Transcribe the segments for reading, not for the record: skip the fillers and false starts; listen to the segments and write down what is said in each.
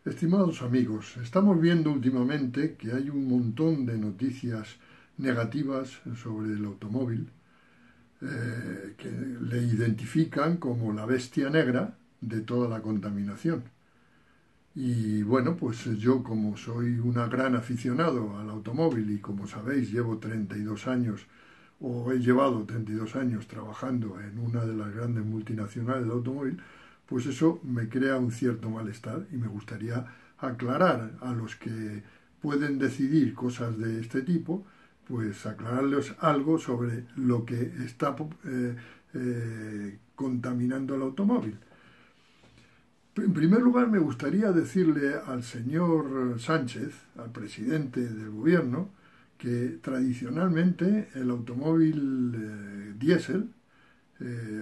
Estimados amigos, estamos viendo últimamente que hay un montón de noticias negativas sobre el automóvil que le identifican como la bestia negra de toda la contaminación. Y bueno, pues yo como soy un gran aficionado al automóvil y como sabéis llevo 32 años o he llevado 32 años trabajando en una de las grandes multinacionales del automóvil, pues eso me crea un cierto malestar y me gustaría aclarar a los que pueden decidir cosas de este tipo, pues aclararles algo sobre lo que está contaminando el automóvil. En primer lugar, me gustaría decirle al señor Sánchez, al presidente del gobierno, que tradicionalmente el automóvil diésel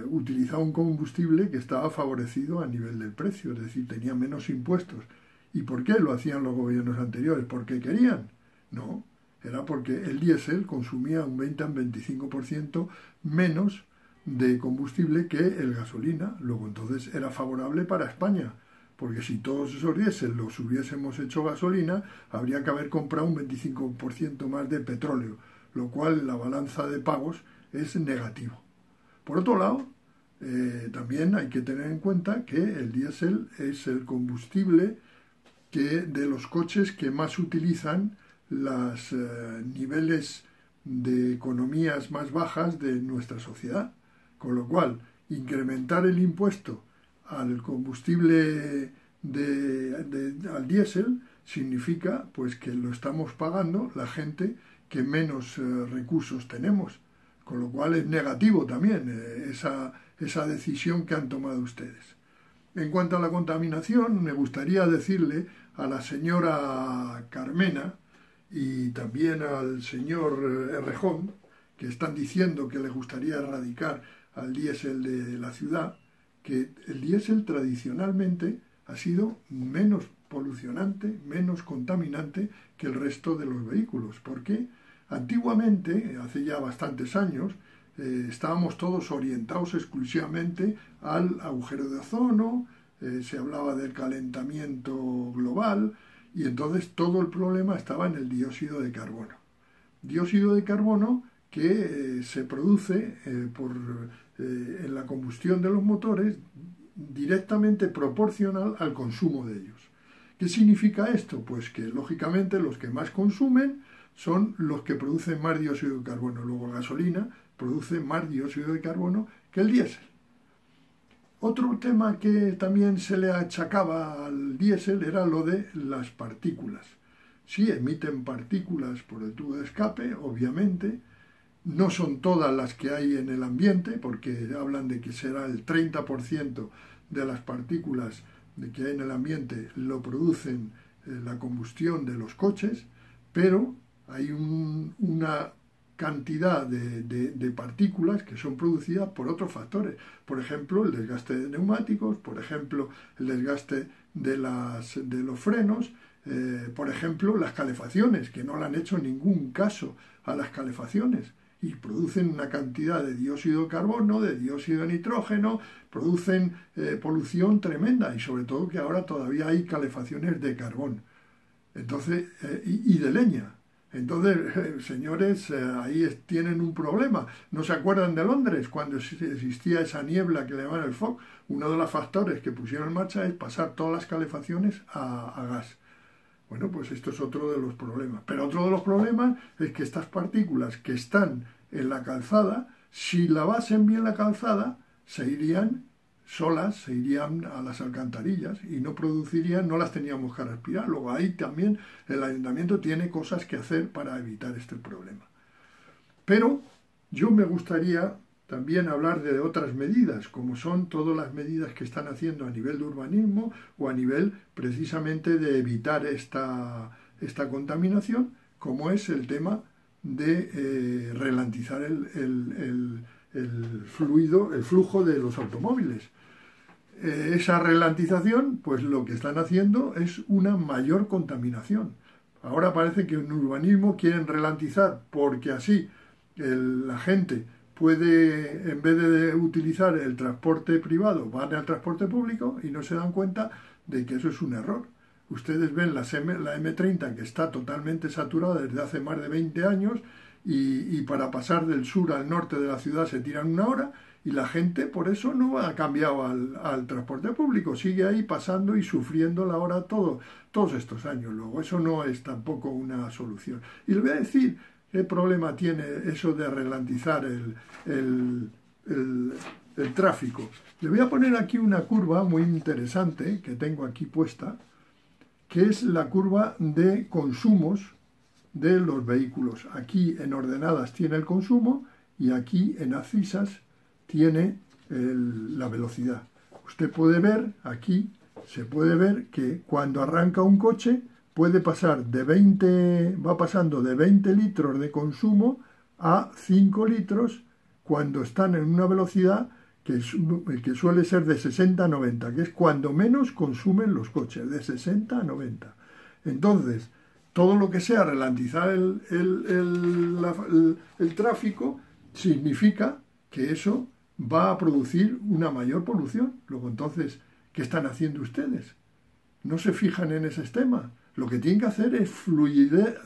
utilizaba un combustible que estaba favorecido a nivel del precio, es decir, tenía menos impuestos. ¿Y por qué lo hacían los gobiernos anteriores? ¿Porque querían? No, era porque el diésel consumía un 20 al 25% menos de combustible que el gasolina. Luego entonces era favorable para España, porque si todos esos diésel los hubiésemos hecho gasolina, habría que haber comprado un 25% más de petróleo, lo cual en la balanza de pagos es negativo. Por otro lado, también hay que tener en cuenta que el diésel es el combustible de los coches que más utilizan los niveles de economías más bajas de nuestra sociedad. Con lo cual, incrementar el impuesto al combustible al diésel significa pues que lo estamos pagando la gente que menos recursos tenemos. Con lo cual es negativo también esa decisión que han tomado ustedes. En cuanto a la contaminación, me gustaría decirle a la señora Carmena y también al señor Errejón, que están diciendo que les gustaría erradicar al diésel de la ciudad, que el diésel tradicionalmente ha sido menos polucionante, menos contaminante que el resto de los vehículos. ¿Por qué? Antiguamente, hace ya bastantes años, estábamos todos orientados exclusivamente al agujero de ozono, se hablaba del calentamiento global y entonces todo el problema estaba en el dióxido de carbono. Dióxido de carbono que se produce en la combustión de los motores directamente proporcional al consumo de ellos. ¿Qué significa esto? Pues que lógicamente los que más consumen son los que producen más dióxido de carbono. Luego la gasolina produce más dióxido de carbono que el diésel. Otro tema que también se le achacaba al diésel era lo de las partículas. Sí, emiten partículas por el tubo de escape, obviamente. No son todas las que hay en el ambiente, porque hablan de que será el 30% de las partículas que hay en el ambiente lo producen la combustión de los coches, pero hay una cantidad de partículas que son producidas por otros factores. Por ejemplo, el desgaste de neumáticos, por ejemplo, el desgaste de los frenos, por ejemplo, las calefacciones, que no le han hecho ningún caso a las calefacciones y producen una cantidad de dióxido de carbono, de dióxido de nitrógeno, producen polución tremenda y sobre todo que ahora todavía hay calefacciones de carbón, entonces, y de leña. Entonces, señores, ahí tienen un problema. ¿No se acuerdan de Londres cuando existía esa niebla que le llaman el fog? Uno de los factores que pusieron en marcha es pasar todas las calefacciones a gas. Bueno, pues esto es otro de los problemas. Pero otro de los problemas es que estas partículas que están en la calzada, si lavasen bien la calzada, se irían solas, se irían a las alcantarillas y no producirían, no las teníamos que respirar. Luego ahí también el ayuntamiento tiene cosas que hacer para evitar este problema. Pero yo me gustaría también hablar de otras medidas, como son todas las medidas que están haciendo a nivel de urbanismo o a nivel precisamente de evitar esta contaminación, como es el tema de ralentizar el flujo de los automóviles. Esa ralentización, pues lo que están haciendo es una mayor contaminación. Ahora parece que en urbanismo quieren ralentizar porque así la gente puede, en vez de utilizar el transporte privado, van al transporte público y no se dan cuenta de que eso es un error. Ustedes ven la M30 que está totalmente saturada desde hace más de 20 años y para pasar del sur al norte de la ciudad se tiran 1 hora y la gente por eso no ha cambiado al transporte público, sigue ahí pasando y sufriendo la hora todos estos años. Luego eso no es tampoco una solución. Y le voy a decir qué problema tiene eso de ralentizar el tráfico. Le voy a poner aquí una curva muy interesante que tengo aquí puesta, que es la curva de consumos de los vehículos. Aquí en ordenadas tiene el consumo y aquí en abscisas tiene la velocidad. Usted puede ver, aquí se puede ver que cuando arranca un coche puede pasar va pasando de 20 litros de consumo a 5 litros cuando están en una velocidad que suele ser de 60 a 90, que es cuando menos consumen los coches, de 60 a 90. Entonces, todo lo que sea ralentizar el tráfico significa que eso va a producir una mayor polución. Luego, entonces, ¿qué están haciendo ustedes? No se fijan en ese tema. Lo que tienen que hacer es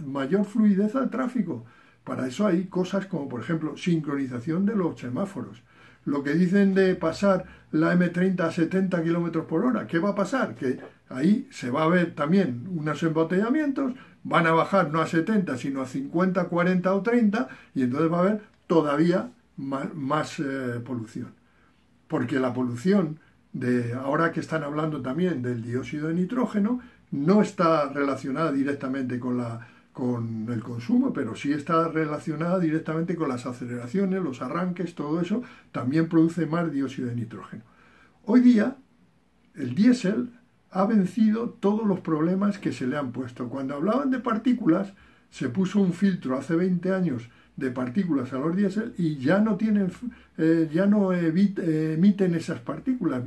mayor fluidez al tráfico. Para eso hay cosas como, por ejemplo, sincronización de los semáforos. Lo que dicen de pasar la M30 a 70 km por hora, ¿qué va a pasar? Que ahí se va a ver también unos embotellamientos, van a bajar no a 70, sino a 50, 40 o 30, y entonces va a haber todavía más polución. Porque la polución ahora que están hablando también del dióxido de nitrógeno, no está relacionada directamente con el consumo, pero sí está relacionada directamente con las aceleraciones, los arranques, todo eso también produce más dióxido de nitrógeno. Hoy día, el diésel ha vencido todos los problemas que se le han puesto. Cuando hablaban de partículas, se puso un filtro hace 20 años de partículas a los diésel y ya no emiten esas partículas,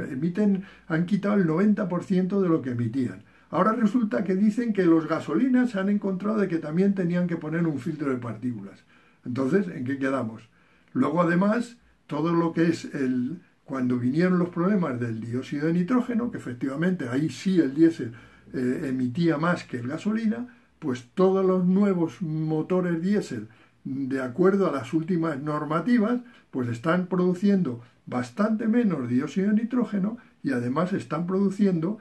han quitado el 90% de lo que emitían. Ahora resulta que dicen que los gasolinas se han encontrado de que también tenían que poner un filtro de partículas. Entonces, ¿en qué quedamos? Luego, además, todo lo que es cuando vinieron los problemas del dióxido de nitrógeno, que efectivamente ahí sí el diésel emitía más que el gasolina, pues todos los nuevos motores diésel, de acuerdo a las últimas normativas, pues están produciendo bastante menos dióxido de nitrógeno y además están produciendo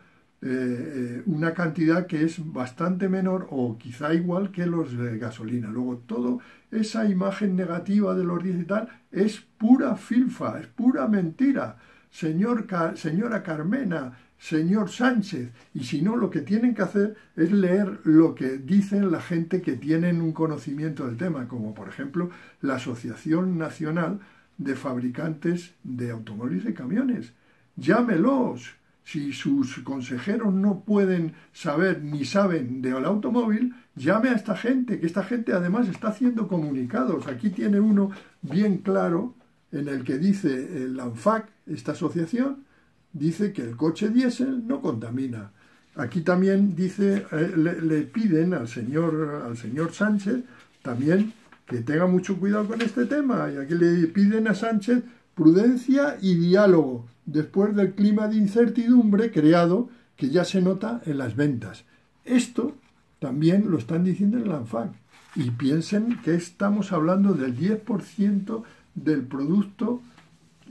una cantidad que es bastante menor o quizá igual que los de gasolina. Luego, toda esa imagen negativa de los diésel y tal es pura filfa, es pura mentira. Señora Carmena, señor Sánchez, y si no, lo que tienen que hacer es leer lo que dicen la gente que tienen un conocimiento del tema, como por ejemplo la Asociación Nacional de Fabricantes de Automóviles y Camiones. Llámelos. Si sus consejeros no pueden saber ni saben del automóvil, llame a esta gente, que esta gente además está haciendo comunicados. Aquí tiene uno bien claro en el que dice la ANFAC, esta asociación, dice que el coche diésel no contamina. Aquí también dice, le piden al señor Sánchez también que tenga mucho cuidado con este tema. Y aquí le piden a Sánchez prudencia y diálogo después del clima de incertidumbre creado que ya se nota en las ventas. Esto también lo están diciendo en la ANFAC. Y piensen que estamos hablando del 10% del Producto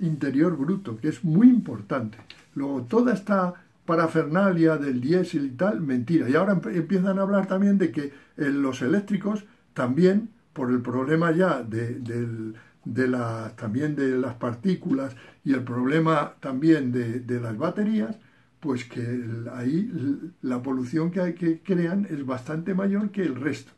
Interior Bruto, que es muy importante. Luego, toda esta parafernalia del diésel y tal, mentira. Y ahora empiezan a hablar también de que los eléctricos también, por el problema ya también de las partículas y el problema también de las baterías, pues que ahí la polución que crean es bastante mayor que el resto.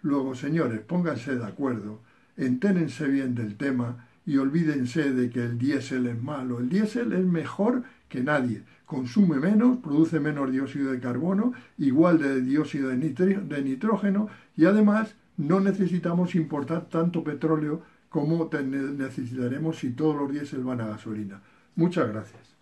Luego, señores, pónganse de acuerdo, entérense bien del tema y olvídense de que el diésel es malo. El diésel es mejor que nadie, consume menos, produce menos dióxido de carbono, igual de dióxido de nitrógeno, y además no necesitamos importar tanto petróleo como necesitaremos si todos los diésel van a gasolina. Muchas gracias.